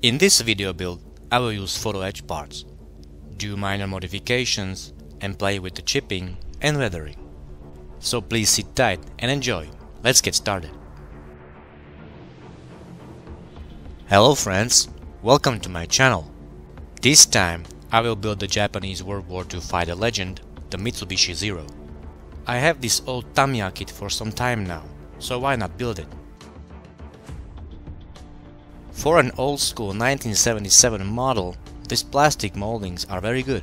In this video build, I will use photo etch parts, do minor modifications, and play with the chipping and weathering. So please sit tight and enjoy. Let's get started. Hello friends, welcome to my channel. This time I will build the Japanese World War II fighter legend, the Mitsubishi Zero. I have this old Tamiya kit for some time now, so why not build it? For an old school 1977 model, these plastic moldings are very good.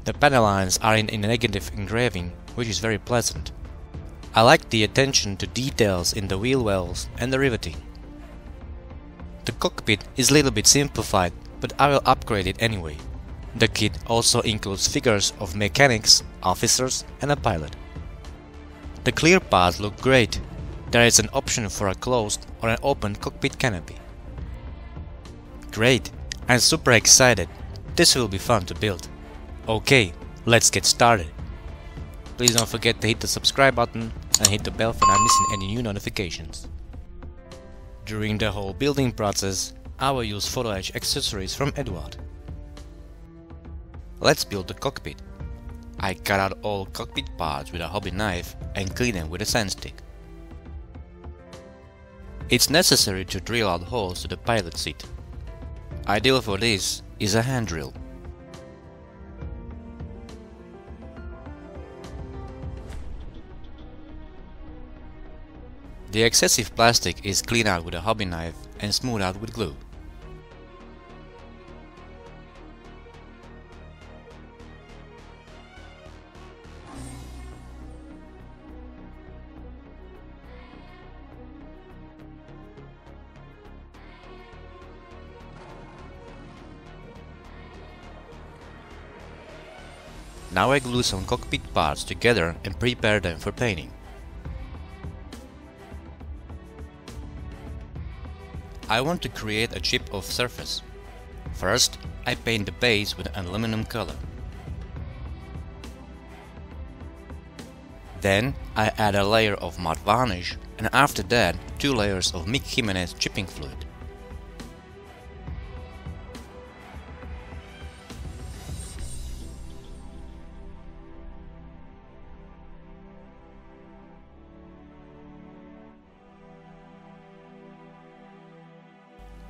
The panel lines are in negative engraving, which is very pleasant. I like the attention to details in the wheel wells and the riveting. The cockpit is a little bit simplified, but I will upgrade it anyway. The kit also includes figures of mechanics, officers, and a pilot. The clear parts look great. There is an option for a closed or an open cockpit canopy. Great! I'm super excited. This will be fun to build. Okay, let's get started. Please don't forget to hit the subscribe button and hit the bell for not missing any new notifications. During the whole building process, I will use photo etch accessories from Edward. Let's build the cockpit. I cut out all cockpit parts with a hobby knife and clean them with a sandstick. It's necessary to drill out holes to the pilot seat. Ideal for this is a hand drill. The excessive plastic is cleaned out with a hobby knife and smoothed out with glue. Now I glue some cockpit parts together and prepare them for painting. I want to create a chip of surface. First, I paint the base with an aluminum color. Then I add a layer of matte varnish and after that 2 layers of Mick Jimenez chipping fluid.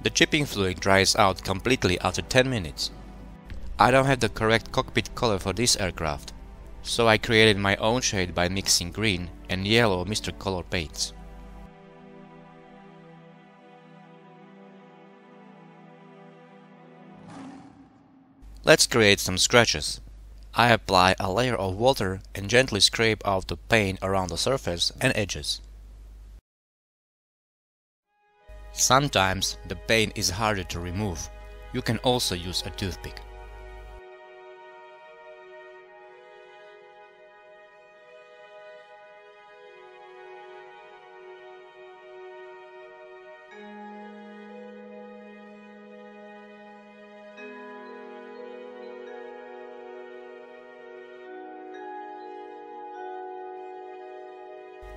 The chipping fluid dries out completely after 10 minutes. I don't have the correct cockpit color for this aircraft, so I created my own shade by mixing green and yellow Mr. Color paints. Let's create some scratches. I apply a layer of water and gently scrape out the paint around the surface and edges. Sometimes the paint is harder to remove. You can also use a toothpick.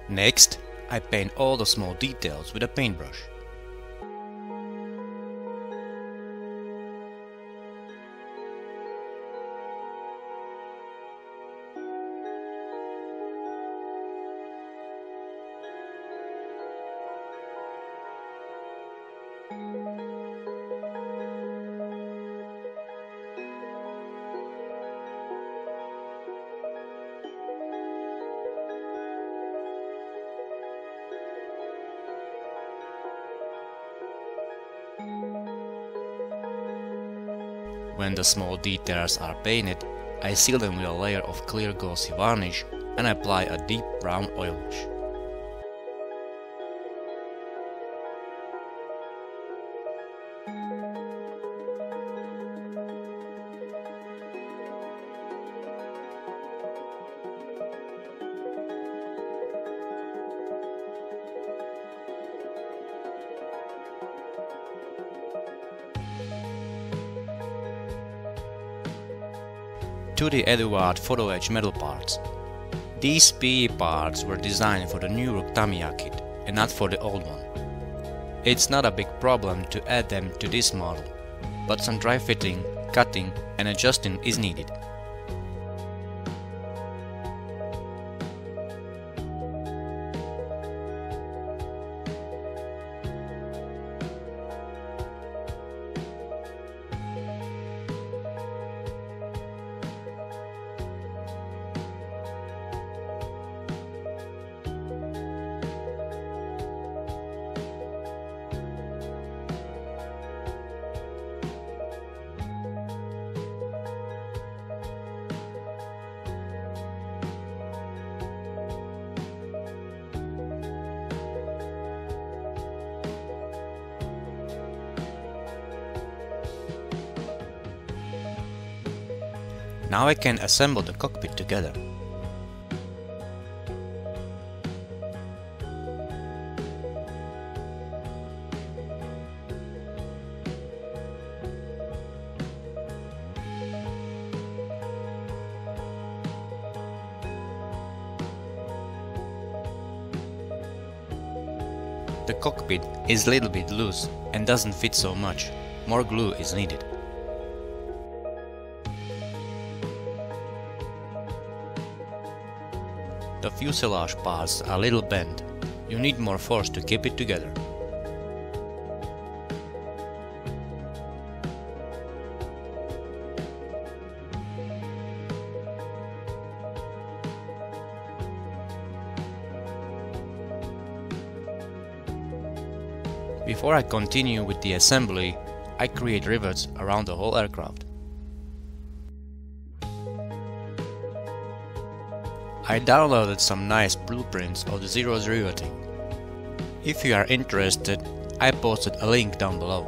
Next, I paint all the small details with a paintbrush. When the small details are painted, I seal them with a layer of clear glossy varnish and apply a deep brown oil wash. To the Edward photo etch metal parts. These PE parts were designed for the new Tamiya kit and not for the old one. It's not a big problem to add them to this model, but some dry fitting, cutting and adjusting is needed. Now I can assemble the cockpit together. The cockpit is a little bit loose and doesn't fit so much. More glue is needed. The fuselage parts are a little bent. You need more force to keep it together. Before I continue with the assembly, I create rivets around the whole aircraft. I downloaded some nice blueprints of the Zero's riveting. If you are interested, I posted a link down below.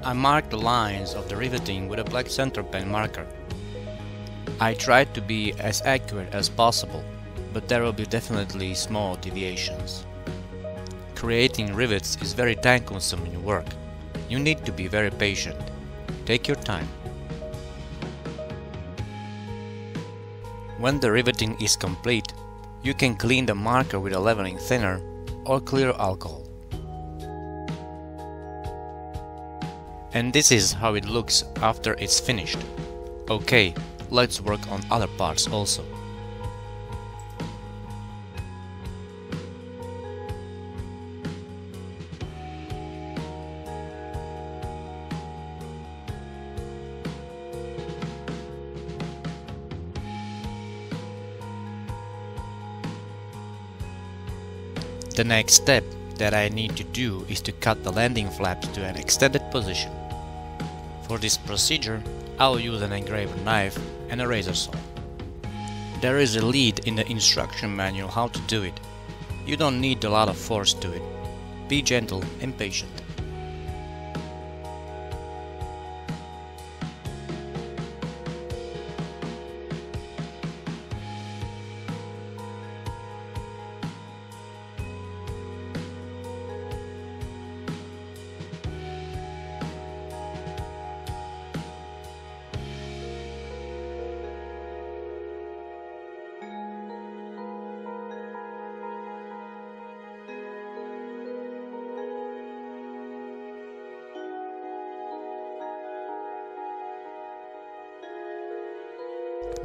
I marked the lines of the riveting with a black center pen marker. I tried to be as accurate as possible, but there will be definitely small deviations. Creating rivets is very time-consuming work. You need to be very patient. Take your time. When the riveting is complete, you can clean the marker with a leveling thinner or clear alcohol. And this is how it looks after it's finished. Okay, let's work on other parts also. The next step that I need to do is to cut the landing flaps to an extended position. For this procedure, I'll use an engraver knife and a razor saw. There is a lead in the instruction manual how to do it. You don't need a lot of force to it. Be gentle and patient.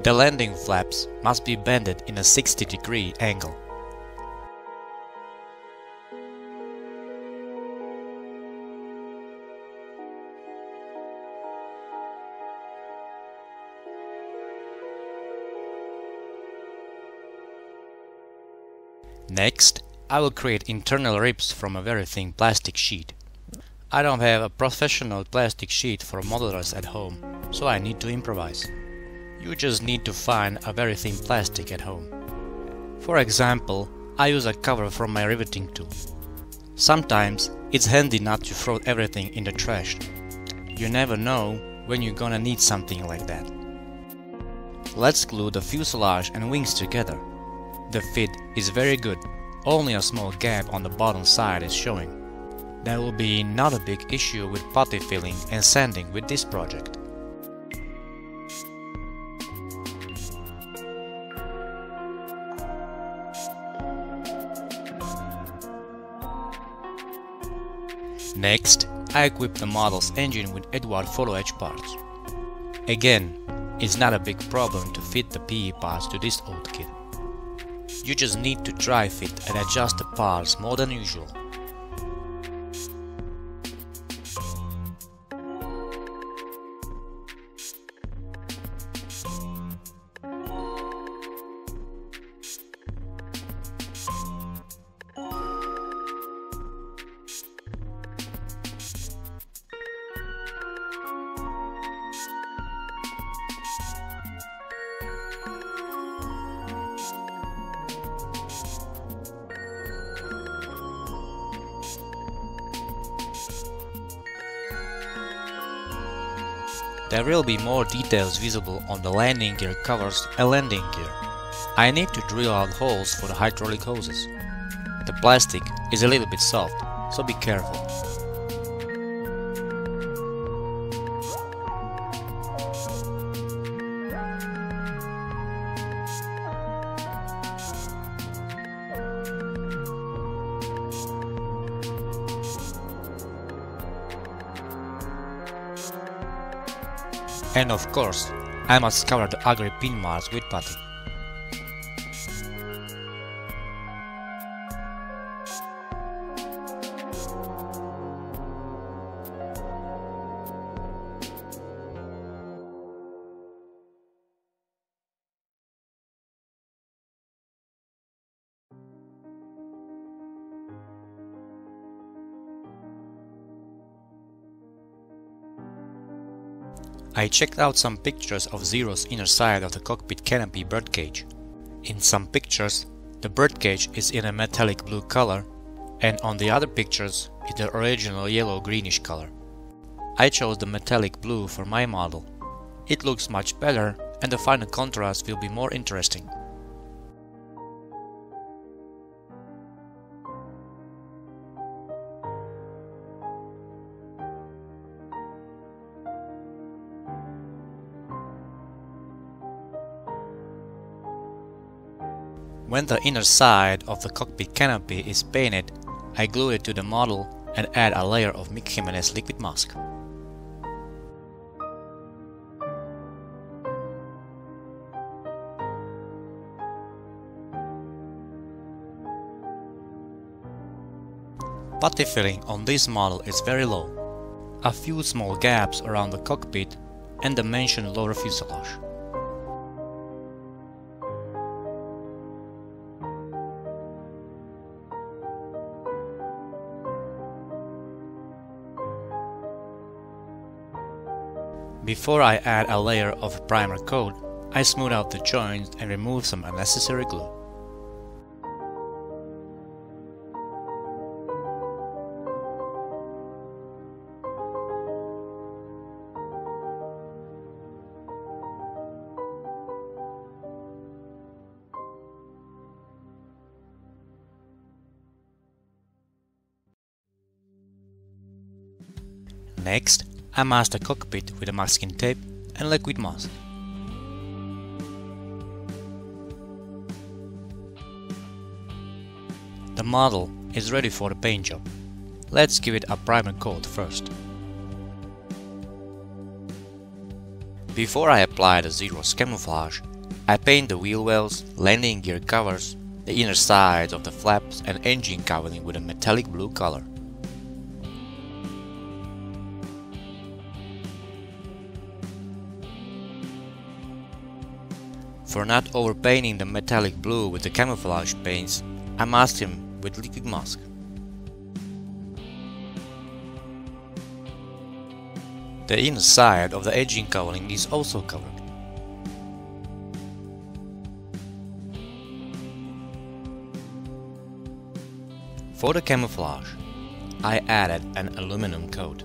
The landing flaps must be bended in a 60-degree angle. Next, I will create internal ribs from a very thin plastic sheet. I don't have a professional plastic sheet for modelers at home, so I need to improvise. You just need to find a very thin plastic at home. For example, I use a cover from my riveting tool. Sometimes it's handy not to throw everything in the trash. You never know when you're gonna need something like that. Let's glue the fuselage and wings together. The fit is very good, only a small gap on the bottom side is showing. There will be not a big issue with putty filling and sanding with this project. Next, I equipped the model's engine with Edward Follow Edge parts. Again, it's not a big problem to fit the PE parts to this old kit. You just need to dry fit and adjust the parts more than usual. There will be more details visible on the landing gear covers and landing gear. I need to drill out holes for the hydraulic hoses. The plastic is a little bit soft, so be careful. And of course, I must cover the ugly pin marks with putty. I checked out some pictures of Zero's inner side of the cockpit canopy birdcage. In some pictures, the birdcage is in a metallic blue color, and on the other pictures, in the original yellow-greenish color. I chose the metallic blue for my model. It looks much better, and the final contrast will be more interesting. When the inner side of the cockpit canopy is painted, I glue it to the model and add a layer of Mick Jimenez liquid mask. Putty filling on this model is very low. A few small gaps around the cockpit and the mentioned lower fuselage. Before I add a layer of primer coat, I smooth out the joints and remove some unnecessary glue. Next, I mask the cockpit with a masking tape and liquid mask. The model is ready for the paint job. Let's give it a primer coat first. Before I apply the Zero's camouflage, I paint the wheel wells, landing gear covers, the inner sides of the flaps and engine covering with a metallic blue color. For not overpainting the metallic blue with the camouflage paints, I masked him with liquid mask. The inner side of the engine covering is also covered. For the camouflage, I added an aluminum coat.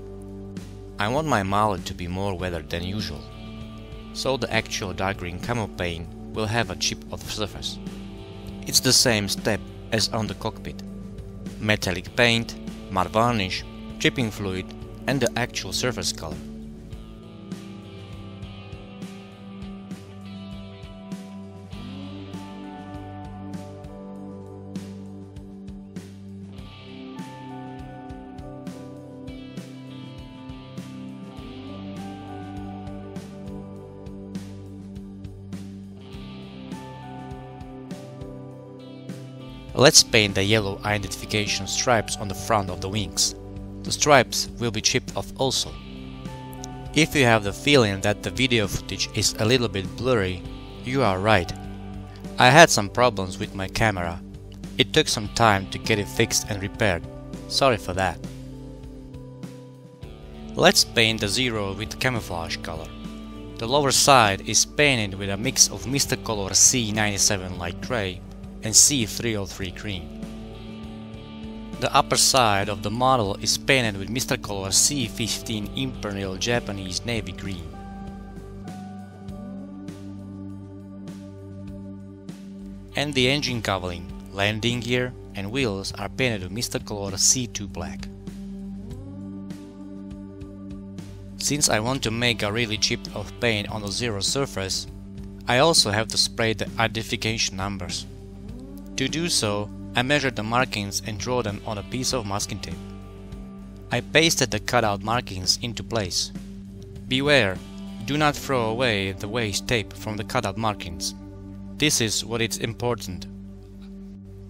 I want my mallet to be more weathered than usual, so the actual dark green camo paint will have a chip of surface. It's the same step as on the cockpit. Metallic paint, matte varnish, chipping fluid and the actual surface color. Let's paint the yellow identification stripes on the front of the wings. The stripes will be chipped off also. If you have the feeling that the video footage is a little bit blurry, you are right. I had some problems with my camera. It took some time to get it fixed and repaired. Sorry for that. Let's paint the Zero with camouflage color. The lower side is painted with a mix of Mr. Color C97 light gray and C303 cream. The upper side of the model is painted with Mr. Color C15 Imperial Japanese Navy green. And the engine covering, landing gear and wheels are painted with Mr. Color C2 black. Since I want to make a really chipped off paint on the Zero surface, I also have to spray the identification numbers. To do so, I measured the markings and drew them on a piece of masking tape. I pasted the cutout markings into place. Beware, do not throw away the waste tape from the cutout markings. This is what is important.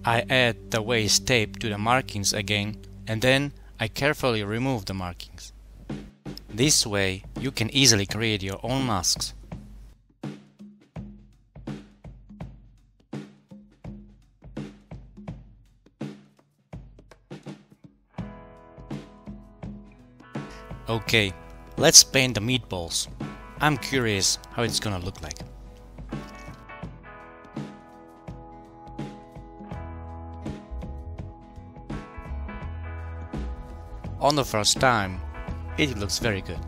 I add the waste tape to the markings again and then I carefully remove the markings. This way you can easily create your own masks. Okay, let's paint the meatballs. I'm curious how it's gonna look like. On the first time, it looks very good.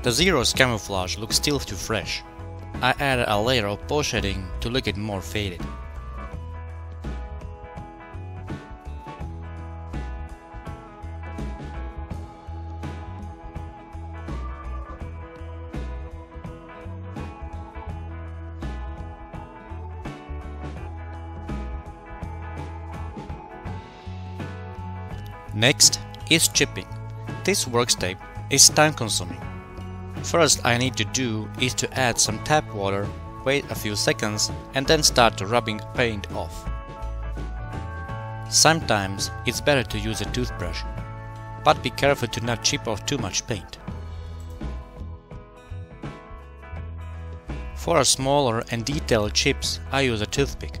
The Zero's camouflage looks still too fresh. I added a layer of post shading to look it more faded. Next is chipping. This works tape is time consuming. First I need to do is to add some tap water, wait a few seconds and then start rubbing paint off. Sometimes it's better to use a toothbrush, but be careful to not chip off too much paint. For a smaller and detailed chips I use a toothpick.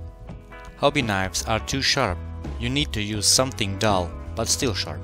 Hobby knives are too sharp, you need to use something dull but still sharp.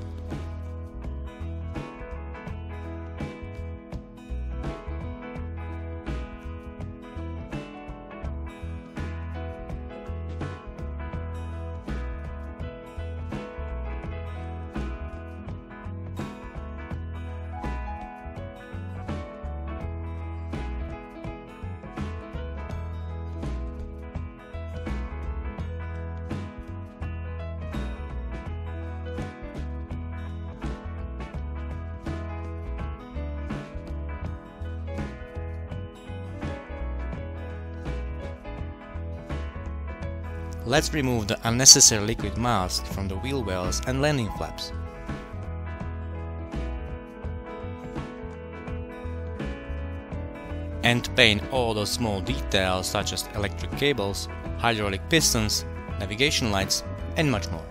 Let's remove the unnecessary liquid mask from the wheel wells and landing flaps. And paint all the small details such as electric cables, hydraulic pistons, navigation lights and much more.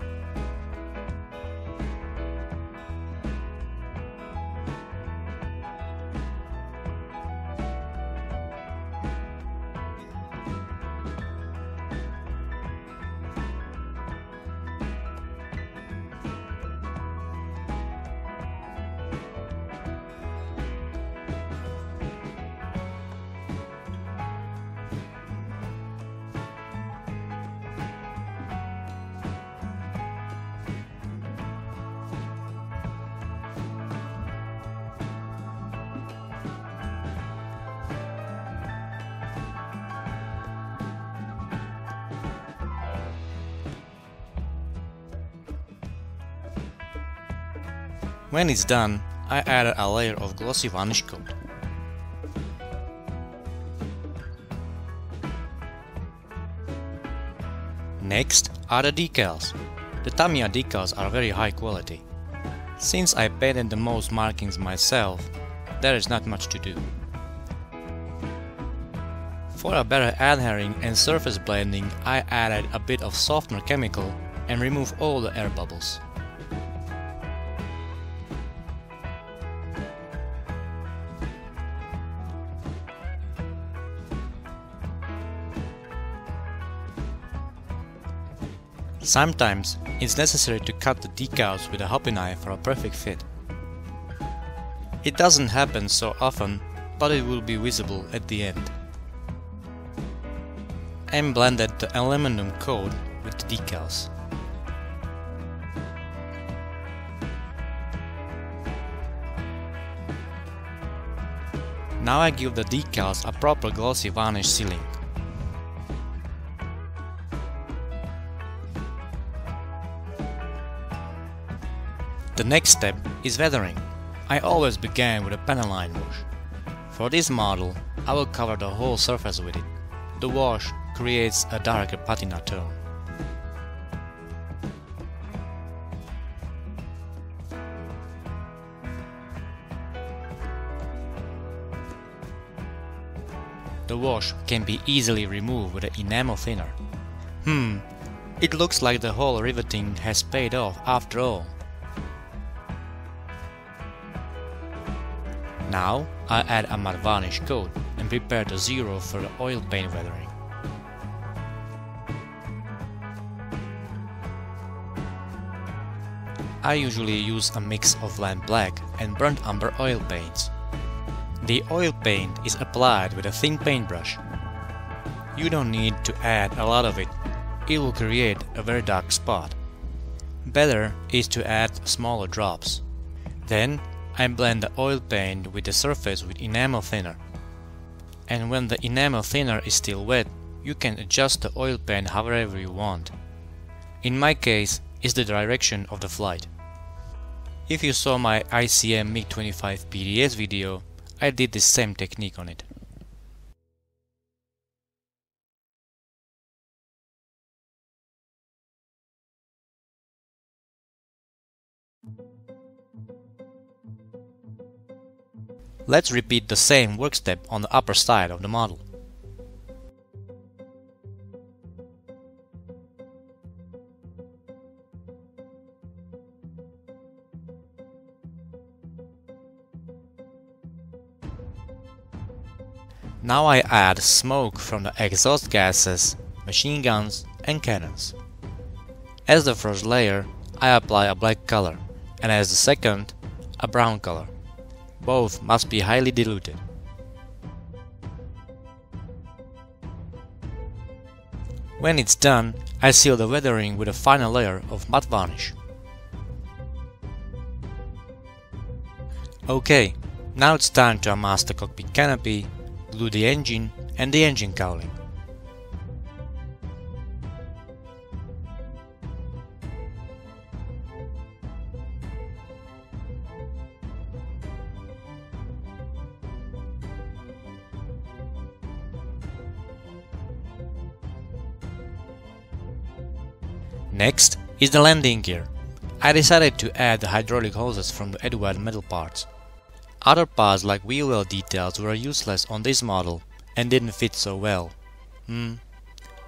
When it's done, I added a layer of glossy varnish coat. Next are the decals. The Tamiya decals are very high quality. Since I painted the most markings myself, there is not much to do. For a better adhering and surface blending, I added a bit of softener chemical and removed all the air bubbles. Sometimes it's necessary to cut the decals with a hoppy knife for a perfect fit. It doesn't happen so often, but it will be visible at the end. And blended the aluminum coat with the decals. Now I give the decals a proper glossy varnish sealing. The next step is weathering. I always began with a panaline wash. For this model, I will cover the whole surface with it. The wash creates a darker patina tone. The wash can be easily removed with an enamel thinner. It looks like the whole riveting has paid off after all. Now I add a matte varnish coat and prepare the zero for the oil paint weathering. I usually use a mix of lamp black and burnt umber oil paints. The oil paint is applied with a thin paintbrush. You don't need to add a lot of it, it will create a very dark spot. Better is to add smaller drops. Then I blend the oil paint with the surface with enamel thinner. And when the enamel thinner is still wet, you can adjust the oil paint however you want. In my case, it's the direction of the flight. If you saw my A6M5c PDS video, I did the same technique on it. Let's repeat the same work step on the upper side of the model. Now I add smoke from the exhaust gases, machine guns and cannons. As the first layer, I apply a black color, and as the second, a brown color. Both must be highly diluted. When it's done, I seal the weathering with a final layer of matte varnish. Okay, now it's time to unmask the cockpit canopy, glue the engine and the engine cowling. Next is the landing gear. I decided to add the hydraulic hoses from the Edward metal parts. Other parts like wheel well details were useless on this model and didn't fit so well.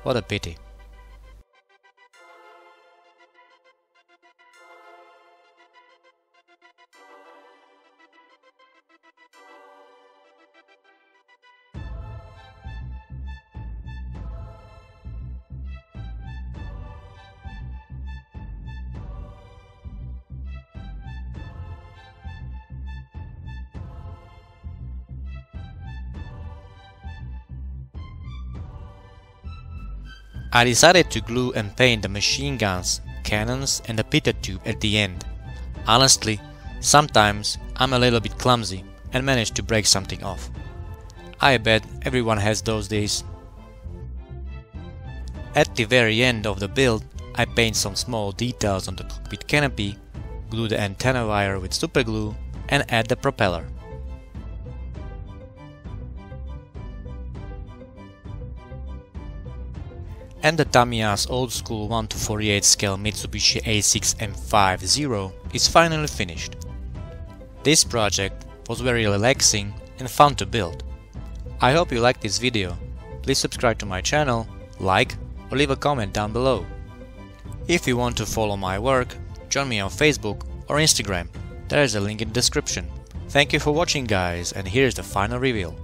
What a pity. I decided to glue and paint the machine guns, cannons and the pitted tube at the end. Honestly, sometimes I'm a little bit clumsy and manage to break something off. I bet everyone has those days. At the very end of the build, I paint some small details on the cockpit canopy glue the antenna wire with super glue and add the propeller. And the Tamiya's old school 1:48 scale Mitsubishi A6M5c is finally finished. This project was very relaxing and fun to build. I hope you liked this video. Please subscribe to my channel, like or leave a comment down below. If you want to follow my work, join me on Facebook or Instagram. There is a link in the description. Thank you for watching guys, and here's the final reveal.